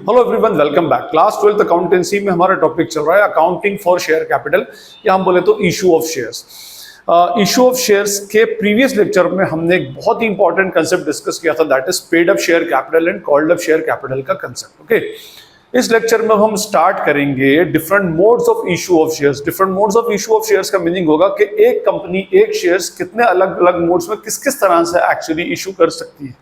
Hello everyone, welcome back. Class 12th accountancy में हमारा topic चल रहा है अकाउंटिंग फॉर शेयर कैपिटल, या हम बोले तो issue of shares. Issue of shares के प्रीवियस लेक्चर में हमने एक बहुत ही इंपॉर्टेंट कंसेप्ट डिस्कस किया था, that is paid up share capital and called up share capital का कंसेप्ट। ओके, इस लेक्चर में हम स्टार्ट करेंगे different modes of issue of shares. Different modes of issue of shares का मीनिंग होगा कि एक कंपनी एक शेयर्स कितने अलग अलग मोड्स में किस किस तरह से एक्चुअली इशू कर सकती है।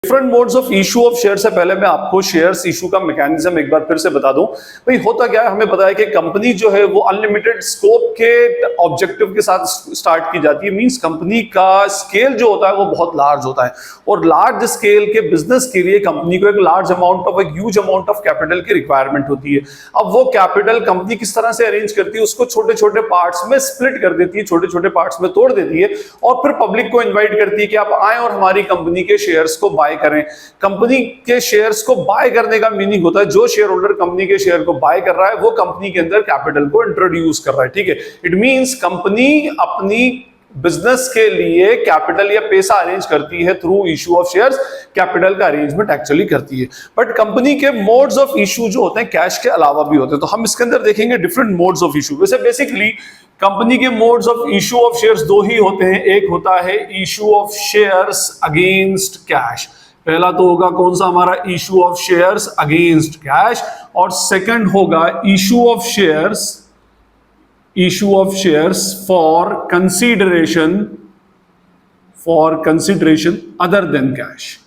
Different modes of issue of share से पहले मैं आपको शेयर्स इशू का मैकेनिज्म एक बार फिर से बता दूं। भाई होता क्या है, हमें पता है कि कंपनी जो है वो अनलिमिटेड स्कोप के ऑब्जेक्टिव के साथ स्टार्ट की जाती है। मींस कंपनी का स्केल जो होता है वो बहुत लार्ज होता है, और लार्ज स्केल के बिजनेस के लिए कंपनी को एक लार्ज अमाउंट ऑफ एक ह्यूज अमाउंट ऑफ कैपिटल की रिक्वायरमेंट होती है। अब वो कैपिटल कंपनी किस तरह से अरेंज करती है, उसको छोटे छोटे पार्ट्स में स्प्लिट कर देती है, छोटे छोटे पार्ट्स में तोड़ देती है, और फिर पब्लिक को इन्वाइट करती है कि आप आए और हमारी कंपनी के शेयर्स को बाय करें। कंपनी के शेयर्स को बाय करने का मीनिंग होता है जो शेयर होल्डर कंपनी के शेयर को बाय कर रहा है वो कंपनी के अंदर कैपिटल को इंट्रोड्यूस कर रहा है। ठीक है, इट मींस कंपनी अपनी बिजनेस के लिए कैपिटल या पैसा अरेंज करती है through issue of shares. Capital का अरेंजमेंट एक्चुअली करती है। बट कंपनी के मोड्स ऑफ इशू जो होते हैं कैश के अलावा भी होते हैं, तो हम इसके अंदर देखेंगे डिफरेंट मोड्स ऑफ इशू। वैसे बेसिकली कंपनी के modes of issue of shares दो ही होते हैं। एक होता है issue of shares against cash. पहला तो होगा कौन सा हमारा, issue of shares against cash, और सेकंड होगा issue of shares for consideration other than cash.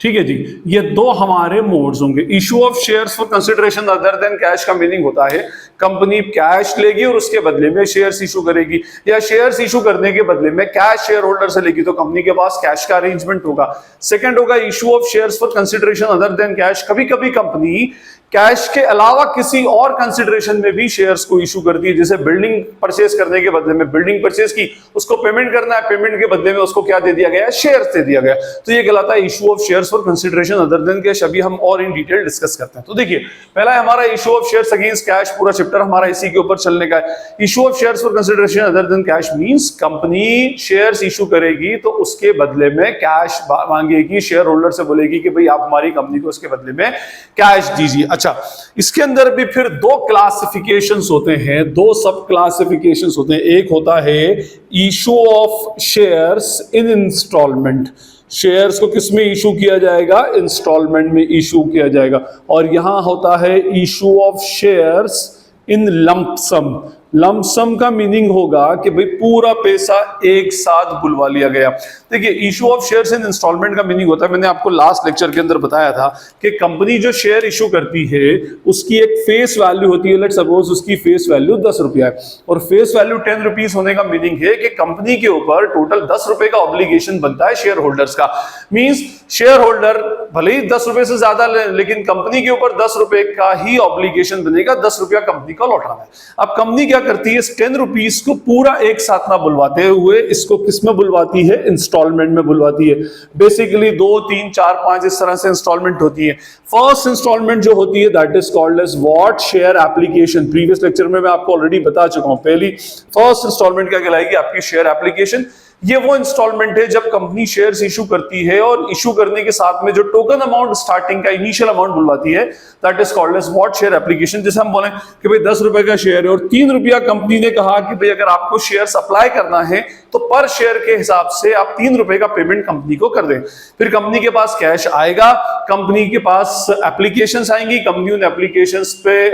ठीक है जी, ये दो हमारे मोड्स होंगे। Issue of shares for consideration other than cash का मीनिंग होता है कंपनी कैश लेगी और उसके बदले में शेयर्स इशू करेगी, या शेयर्स इशू करने के बदले में कैश शेयर होल्डर से लेगी तो कंपनी के पास कैश का अरेंजमेंट होगा। सेकंड होगा issue of shares for consideration other than cash. कभी कभी कंपनी कैश के अलावा किसी और कंसीडरेशन में भी शेयर्स को इशू करती है, जैसे बिल्डिंग परचेज करने के बदले में बिल्डिंग परचेज की, उसको पेमेंट करना है, पेमेंट के बदले में उसको क्या दे दिया गया, शेयर्स दे दिया गया। तो ये कहलाता है issue of shares for consideration other than cash. अभी हम और इन डिटेल डिस्कस करते हैं। तो देखिए, पहला है हमारा issue of shares against cash. पूरा चैप्टर हमारा इसी के ऊपर चलने का है। Issue of shares for consideration other than cash means company shares issue करेगी तो उसके बदले में कैश मांगेगी, शेयर होल्डर से बोलेगी कि भाई आप हमारी कंपनी को उसके बदले में कैश दीजिए। अच्छा, इसके अंदर भी फिर दो क्लासिफिकेशंस होते हैं, दो सब क्लासिफिकेशंस होते हैं। एक होता है issue of shares in instalment. Shares को किस में इशू किया जाएगा, इंस्टॉलमेंट में इशू किया जाएगा। और यहां होता है issue of shares in lump sum. Lump sum का मीनिंग होगा कि भाई पूरा पैसा एक साथ बुलवा लिया गया। देखिए, issue of shares in instalment का मीनिंग होता है, मैंने आपको लास्ट लेक्चर के अंदर बताया था कि कंपनी जो शेयर इशू करती है उसकी एक फेस वैल्यू होती है। लेट्स सपोज उसकी फेस वैल्यू 10 रुपया है, और फेस वैल्यू 10 रुपीज होने का मीनिंग है कि कंपनी के ऊपर टोटल 10 रुपए का ऑब्लिगेशन बनता है शेयर होल्डर्स का। मींस शेयर होल्डर भले ही 10 रुपए से ज्यादा लेकिन कंपनी के ऊपर 10 रुपए का ही ऑब्लिगेशन बनेगा, 10 रुपया कंपनी को लौटाना है। अब कंपनी क्या करती है, 10 रुपीज को पूरा एक साथ ना बुलवाते हुए इसको किस में बुलवाती है, इंस्टॉलमेंट में बुलवाती है। बेसिकली 2, 3, 4, 5 इस तरह से इंस्टॉलमेंट होती है। फर्स्ट इंस्टॉलमेंट जो होती है that is called as what, share application. Previous lecture में मैं आपको ऑलरेडी बता चुका हूं। पहली फर्स्ट इंस्टॉलमेंट क्या कहलाएगी, आपकी शेयर एप्लीकेशन। ये वो इंस्टॉलमेंट है जब कंपनी शेयर्स इशू करती है और इशू करने के साथ में जो टोकन अमाउंट स्टार्टिंग का इनिशियल अमाउंट बुलवाती है that is called as what, share application. जैसे हम बोले कि भाई 10 रुपए का शेयर है और 3 रुपया कंपनी ने कहा कि भाई अगर आपको शेयर अप्लाई करना है तो पर शेयर के हिसाब से आप 3 रुपए का पेमेंट कंपनी को कर दें। फिर कंपनी के पास कैश आएगा, कंपनी के पास एप्लीकेशंस आएंगी, कंपनी उन एप्लीकेशंस पे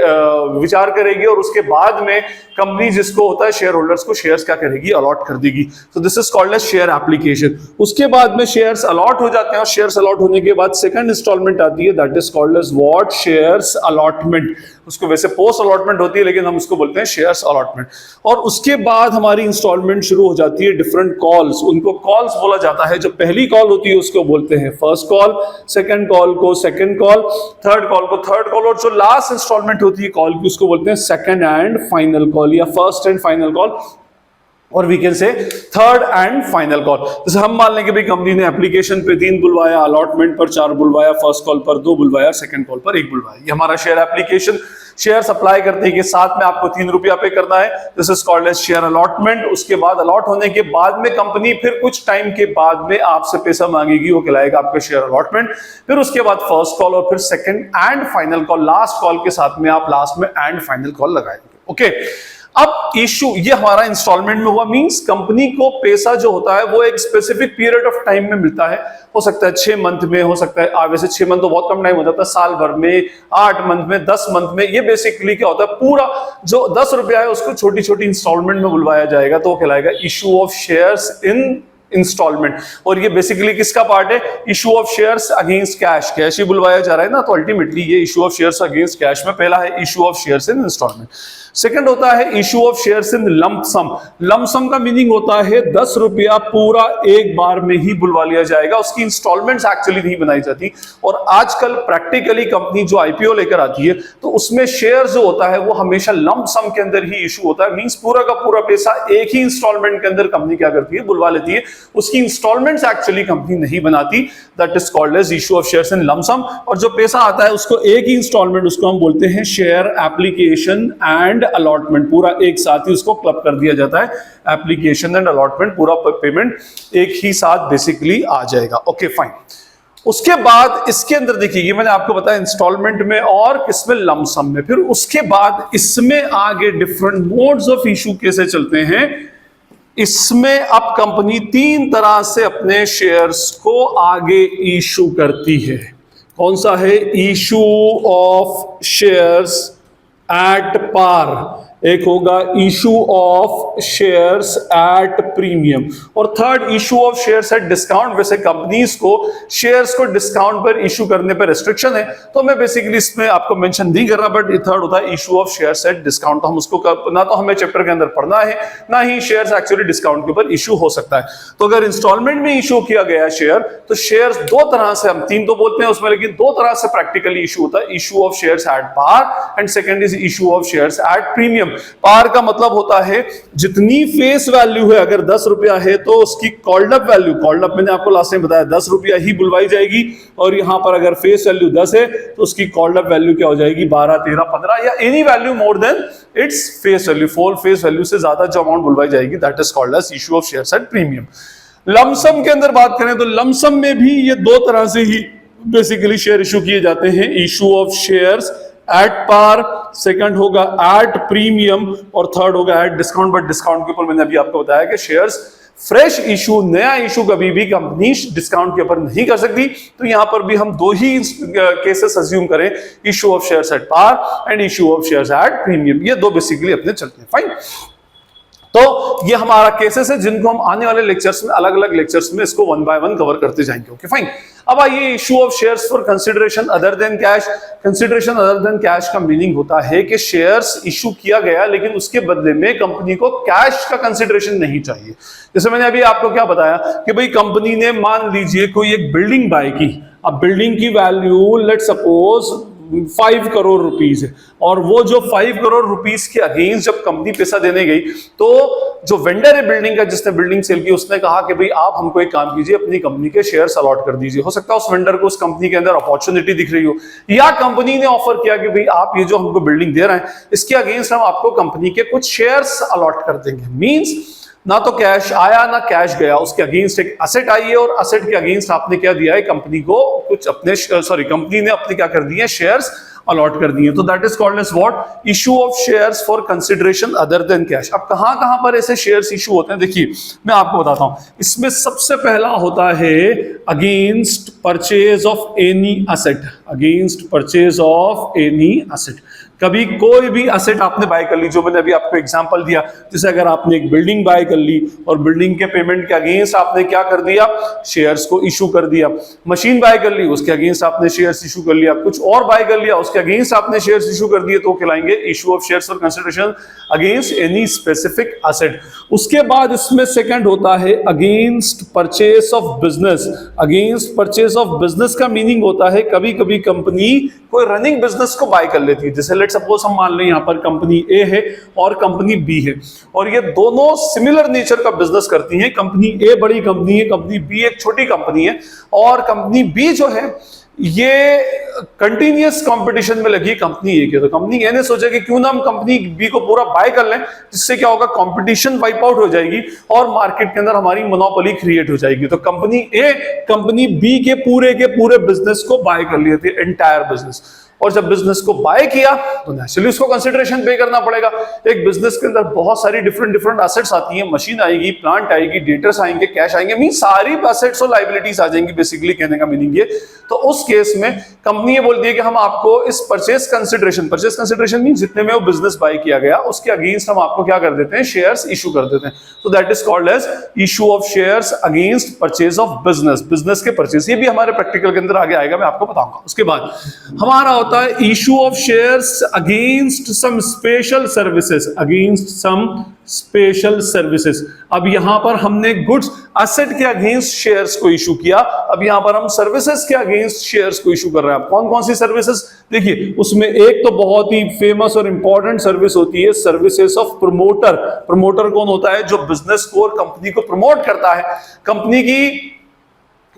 विचार करेगी और उसके बाद में कंपनी जिसको होता है शेयर होल्डर्स को शेयर्स क्या करेगी, अलॉट कर देगी। तो this is called as share application. उसके बाद में शेयर्स अलॉट हो जाते हैं और शेयर्स अलॉट होने के बाद सेकंड इंस्टॉलमेंट आती है that is called as what, shares allotment. उसको वैसे पोस्ट अलॉटमेंट होती है लेकिन हम उसको बोलते हैं शेयर्स अलॉटमेंट। और उसके बाद हमारी इंस्टॉलमेंट शुरू हो जाती है डिफरेंट कॉल्स, उनको कॉल्स बोला जाता है। जो पहली कॉल होती है उसको बोलते हैं फर्स्ट कॉल, सेकंड कॉल को सेकंड कॉल, थर्ड कॉल को थर्ड कॉल, और जो लास्ट इंस्टॉलमेंट होती है कॉल की उसको बोलते हैं सेकंड एंड फाइनल कॉल या फर्स्ट एंड फाइनल कॉल। और we can say third and final call. जैसे हम मान लें कि भाई कंपनी ने एप्लीकेशन पे 3 बुलवाया, अलॉटमेंट पर 4 बुलवाया, फर्स्ट कॉल पर 2 बुलवाया, सेकंड कॉल पर 1 बुलवाया। ये हमारा शेयर एप्लीकेशन शेयर अप्लाई करते हैं कि साथ में आपको 3 रुपया पे करना है, this is called as share allotment. उसके बाद अलॉट होने के बाद में कंपनी फिर कुछ टाइम के बाद में आपसे पैसा मांगेगी, वो कहलाएगा आपका शेयर अलॉटमेंट। फिर उसके बाद फर्स्ट कॉल और फिर second and final call, last call के साथ में आप लास्ट में एंड फाइनल कॉल लगाएंगे। ओके, अब इशू ये हमारा इंस्टॉलमेंट में हुआ, मींस कंपनी को पैसा जो होता है वो एक स्पेसिफिक पीरियड ऑफ टाइम में मिलता है। हो सकता है 6 मंथ में, हो सकता है वैसे 6 मंथ तो बहुत कम टाइम होता है, साल भर में, 8 मंथ में, 10 मंथ में। ये बेसिकली क्या होता है, पूरा जो 10 रुपया है उसको छोटी छोटी इंस्टॉलमेंट में बुलवाया जाएगा, तो वो कहलाएगा issue of shares in instalment. और ये बेसिकली किसका पार्ट है, issue of shares against cash. Cash ही बुलवाया जा रहा है ना, तो अल्टीमेटली ये issue of shares against cash में पहला है issue of shares in instalment. Second होता है issue of shares in lump sum. Lump sum का मीनिंग होता है 10 रुपया पूरा एक बार में ही बुलवा लिया जाएगा, उसकी इंस्टॉलमेंट्स एक्चुअली नहीं बनाई जाती। और आजकल प्रैक्टिकली कंपनी जो आईपीओ लेकर आती है तो उसमें शेयर जो होता है वो हमेशा लंप सम के अंदर ही इशू होता है, मींस पूरा का पूरा पैसा एक ही इंस्टॉलमेंट के अंदर कंपनी क्या करती है, बुलवा लेती है, उसकी इंस्टॉलमेंट्स एक्चुअली कंपनी नहीं बनाती। That is called as issue of shares in lump sum. और जो पैसा आता है उसको एक ही इंस्टॉलमेंट, उसको हम बोलते हैं शेयर एप्लीकेशन एंड अलॉटमेंट। पूरा एक साथ ही उसको क्लब कर दिया जाता है, एप्लीकेशन एंड अलॉटमेंट, पूरा पेमेंट एक ही साथ बेसिकली आ जाएगा। Okay fine. उसके बाद इसके अंदर देखिए, ये मैंने आपको बताया इंस्टॉलमेंट में और किसमें, लंप सम में। फिर उसके बाद इसमें आगे डिफरेंट मोड्स ऑफ इशू कैसे चलते हैं। इसमें अब कंपनी 3 तरह से अपने शेयर्स को आगे इशू करती है। कौन सा है, issue of shares at par, एक होगा issue of shares at premium, और third issue of shares at discount. वैसे कंपनीज को शेयर्स को डिस्काउंट पर इशू करने पर रिस्ट्रिक्शन है, तो मैं बेसिकली इसमें आपको मेंशन नहीं कर रहा, बट थर्ड होता है issue of shares at discount. तो हम उसको ना तो हमें चैप्टर के अंदर पढ़ना है, ना ही शेयर्स एक्चुअली डिस्काउंट के ऊपर इशू हो सकता है। तो अगर इंस्टॉलमेंट में इशू किया गया शेयर, तो शेयर्स 2 तरह से, हम 3 तो बोलते हैं उसमें, लेकिन 2 तरह से प्रैक्टिकली इशू होता है, issue of shares at par and second is issue of shares at premium. Par का मतलब होता है जितनी फेस वैल्यू है, अगर 10 रुपया है तो उसकी called up value, called up मैंने आपको लास्ट टाइम बताया 10 रुपया ही बुलवाई जाएगी, और यहां पर अगर फेस वैल्यू 10 है तो उसकी कॉल्ड अप वैल्यू क्या हो जाएगी, 12, 13, 15 या any value more than its face value, full face value से ज्यादा जो अमाउंट बुलवाई जाएगी, that is called as issue of shares at premium. Lump sum के अंदर बात करें तो लमसम में भी ये 2 तरह से ही बेसिकली शेयर इशू किए जाते हैं, issue of shares at par, second होगा एट प्रीमियम, और थर्ड होगा एट डिस्काउंट। बट डिस्काउंट के ऊपर मैंने अभी आपको बताया कि शेयर्स फ्रेश इशू, नया इशू कभी भी कंपनी डिस्काउंट के ऊपर नहीं कर सकती। तो यहां पर भी हम 2 ही केसेस अज्यूम करें, issue of shares at par and issue of shares at premium, ये 2 बेसिकली अपने चलते हैं। फाइन, तो ये हमारा केसेस है जिनको हम आने वाले लेक्चर्स में, अलग अलग लेक्चर्स में इसको 1 बाय 1 कवर करते जाएंगे। Okay fine. अब आइए issue of shares for consideration other than cash. Consideration other than cash का मीनिंग होता है कि शेयर्स इशू किया गया लेकिन उसके बदले में कंपनी को कैश का कंसिडरेशन नहीं चाहिए। जैसे मैंने अभी आपको क्या बताया कि भाई कंपनी ने मान लीजिए कोई एक बिल्डिंग बाय की, अब बिल्डिंग की value let suppose 5 crore rupees है, और वो जो 5 करोड़ रुपीस के अगेंस्ट जब कंपनी पैसा देने गई, तो जो वेंडर है बिल्डिंग का, जिसने बिल्डिंग सेल की, उसने कहा कि भाई आप हमको एक काम कीजिए, अपनी कंपनी के शेयर्स अलॉट कर दीजिए। हो सकता है उस वेंडर को उस कंपनी के अंदर अपॉर्चुनिटी दिख रही हो, या कंपनी ने ऑफर किया कि भाई आप ये जो हमको बिल्डिंग दे रहे हैं इसके अगेंस्ट हम आपको कंपनी के कुछ शेयर्स अलॉट कर देंगे। मींस ना तो कैश आया ना कैश गया, उसके अगेंस्ट एक असेट आई है, और असेट के अगेंस्ट आपने क्या दिया है, कंपनी को कुछ अपने, कंपनी ने अपने क्या कर दिए, शेयर्स अलॉट कर दिए। तो that is called as what, issue of shares for consideration other than cash. अब कहां कहां पर ऐसे शेयर्स इशू होते हैं, देखिए मैं आपको बताता हूं। इसमें सबसे पहला होता है against purchase of any asset, against purchase of any asset. कभी कोई भी असेट आपने बाय कर ली, जो मैंने अभी आपको एग्जांपल दिया, जैसे अगर आपने एक बिल्डिंग बाय कर ली और बिल्डिंग के पेमेंट के अगेंस्ट आपने क्या कर दिया, शेयर्स को इशू कर दिया। मशीन बाय कर ली, उसके अगेंस्ट आपने शेयर्स इशू कर लिया। कुछ और बाय कर लिया, उसके अगेंस्ट आपने शेयर्स इशू कर दिए, तो कहलाएंगे issue of shares for consideration against any specific asset. उसके बाद इसमें सेकंड होता है against purchase of business. Against purchase of business का मीनिंग होता है कभी कभी कंपनी कोई रनिंग बिजनेस को बाय कर लेती है, जैसे लेट सपोज हम मान लें यहाँ पर कंपनी ए है और कंपनी बी है, और ये दोनों सिमिलर नेचर का बिजनेस करती हैं। कंपनी ए बड़ी कंपनी है, कंपनी बी एक छोटी कंपनी है, और कंपनी बी जो है ये कंटिन्यूअस कंपटीशन में लगी कंपनी ए के। तो कंपनी ए ने सोचा कि क्यों ना हम कंपनी बी को पूरा बाय कर लें, जिससे क्या होगा, कंपटीशन वाइप आउट हो जाएगी और मार्केट के अंदर हमारी मोनोपोली क्रिएट हो जाएगी। तो कंपनी ए कंपनी बी के पूरे बिजनेस को बाय कर लिए थे, एंटायर बिजनेस। और जब बिजनेस को बाय किया तो नेचुरली उसको कंसिडरेशन पे करना पड़ेगा। एक बिजनेस के अंदर बहुत सारी डिफरेंट एसेट्स आती हैं, मशीन आएगी, प्लांट आएगी, डेटर्स आएंगे, कैश आएंगे, मीन सारी एसेट्स और लायबिलिटीज आ जाएंगी, बेसिकली कहने का मीनिंग ये। तो उस केस में कंपनी ये बोलती है कि हम आपको इस परचेज कंसिडरेशन मीन जितने में वो बिजनेस बाय किया गया उसके अगेंस्ट हम आपको क्या कर देते हैं, शेयर्स इशू कर देते हैं। तो that is called as issue of shares against purchase of business के परचेज। ये भी हमारे प्रैक्टिकल के अंदर आगे आएगा, मैं आपको बताऊंगा। उसके बाद हमारा होता है issue of shares against some special services. अब यहां पर हमने गुड्स एसेट के अगेंस्ट शेयर्स को इशू किया, अब यहां पर हम सर्विसेज के अगेंस्ट शेयर्स को इशू कर रहे हैं। कौन कौन सी सर्विसेज, देखिए उसमें एक तो बहुत ही फेमस और इंपॉर्टेंट सर्विस होती है सर्विसेज ऑफ प्रमोटर। प्रमोटर कौन होता है, जो बिजनेस को और कंपनी को प्रमोट करता है। कंपनी की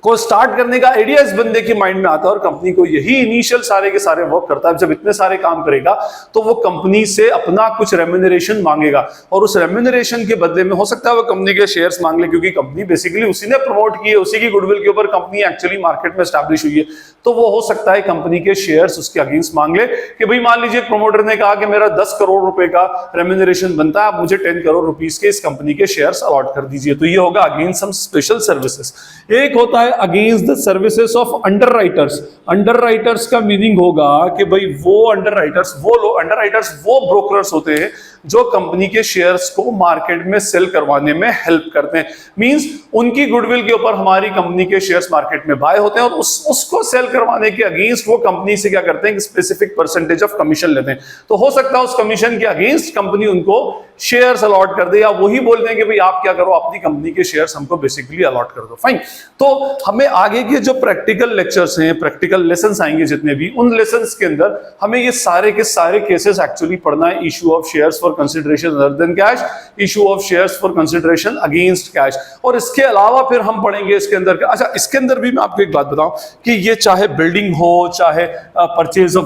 को स्टार्ट करने का आइडिया इस बंदे के माइंड में आता है और कंपनी को यही इनिशियल सारे के सारे वर्क करता है। जब इतने सारे काम करेगा तो वो कंपनी से अपना कुछ रेम्यूनरेशन मांगेगा, और उस रेम्यूनरेशन के बदले में हो सकता है वो कंपनी के शेयर्स मांग ले, क्योंकि कंपनी बेसिकली उसी ने प्रमोट की है, उसी की गुडविल के ऊपर कंपनी एक्चुअली मार्केट में एस्टैब्लिश हुई है। तो वो हो सकता है कंपनी के शेयर्स उसके अगेंस्ट मांग ले कि भाई मान लीजिए प्रमोटर ने कहा कि मेरा 10 करोड़ रुपए का रेम्यूनरेशन बनता है, आप मुझे 10 करोड़ रुपीस के इस कंपनी के शेयर्स अलॉट कर दीजिए। तो ये होगा अगेंस्ट सम स्पेशल सर्विसेज। एक होता है against the services of underwriters. Underwriters का मीनिंग होगा कि भाई वो अंडरराइटर्स वो ब्रोकर्स होते हैं जो कंपनी के शेयर्स को मार्केट में सेल करवाने में हेल्प करते हैं। मींस उनकी गुडविल के ऊपर हमारी कंपनी के शेयर्स मार्केट में बाय होते हैं, और उसको सेल करवाने के अगेंस्ट वो कंपनी से क्या करते हैं, स्पेसिफिक परसेंटेज ऑफ कमीशन लेते हैं। तो हो सकता है उस कमीशन के अगेंस्ट कंपनी उनको शेयर्स अलॉट कर दे, या वही बोल दें कि भाई आप क्या करो, अपनी कंपनी के शेयर्स हमको बेसिकली अलॉट कर दो। फाइन। तो हमें आगे के जो प्रैक्टिकल लेक्चर्स हैं, प्रैक्टिकल लेसन्स आएंगे जितने भी, उन लेसन्स के अंदर हमें ये सारे के सारे केसेस एक्चुअली पढ़ना है। Issue of shares for consideration other than cash, issue of shares for consideration against cash, और इसके अलावा फिर हम पढ़ेंगे इसके अंदर। अच्छा, इसके अंदर भी मैं आपको एक बात बताऊं कि ये चाहे बिल्डिंग हो, चाहे परचेज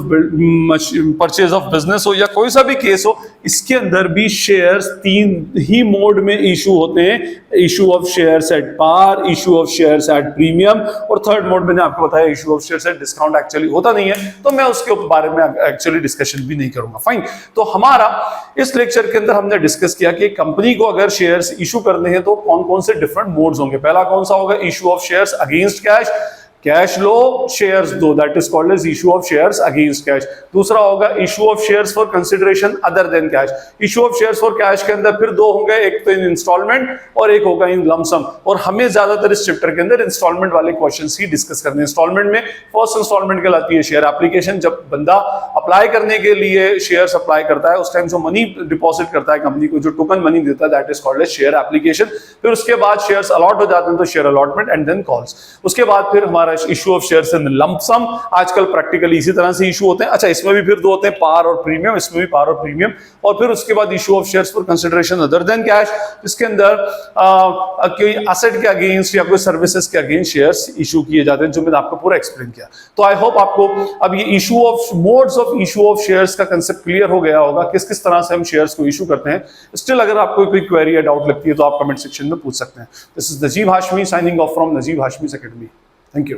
ऑफ बिजनेस हो, या कोई सा भी केस हो, इसके अंदर भी शेयर्स 3 ही मोड में इशू होते हैं। Issue of shares at par, issue of shares at premium, और थर्ड मोड मैंने आपको बताया issue of shares at discount. Actually होता नहीं है, तो मैं उसके बारे में एक्चुअली डिस्कशन भी नहीं करूंगा। फाइन। तो हमारा इस लेक्चर के अंदर हमने डिस्कस किया कि कंपनी को अगर शेयर्स इशू करने हैं तो कौन कौन से डिफरेंट मोड्स होंगे। पहला कौन सा होगा, issue of shares against cash, cash लो शेयर्स दो, that is called as issue of shares against cash. दूसरा होगा issue of shares for consideration other than cash. Issue of shares for cash के अंदर फिर 2 होंगे, एक तो इन इंस्टॉलमेंट और एक होगा इन लमसम। और हमें ज्यादातर इस चैप्टर के अंदर इंस्टॉलमेंट वाले क्वेश्चंस ही डिस्कस करने हैं। इंस्टॉलमेंट में फर्स्ट इंस्टॉलमेंट कहलाती है शेयर एप्लीकेशन। जब बंदा अप्लाई करने के लिए शेयर्स अप्लाई करता है, उस टाइम जो मनी डिपॉजिट करता है कंपनी को, जो टोकन मनी देता है, that is called as share application. फिर उसके बाद शेयर्स अलॉट हो जाते हैं तो share allotment and then calls. उसके बाद फिर हमारा issue of shares in lump sum, आजकल प्रैक्टिकली इसी तरह से इशू होते हैं। अच्छा, इसमें भी फिर 2 होते हैं, पार और प्रीमियम, इसमें भी पार और प्रीमियम। और फिर उसके बाद issue of shares for consideration other than cash, इसके अंदर कोई एसेट के अगेंस्ट या कोई सर्विसेज के अगेंस्ट शेयर्स इशू किए जाते हैं, जो मैंने आपको पूरा एक्सप्लेन किया। तो आई होप आपको अब ये issue of modes of issue of shares का कांसेप्ट क्लियर हो गया होगा, किस किस तरह से हम शेयर्स को इशू करते हैं। स्टिल अगर आपको कोई क्वेरी या डाउट लगती है तो आप कमेंट सेक्शन में पूछ सकते हैं। This is Najeeb Hashmi signing off from Najeeb Hashmi's academy. Thank you.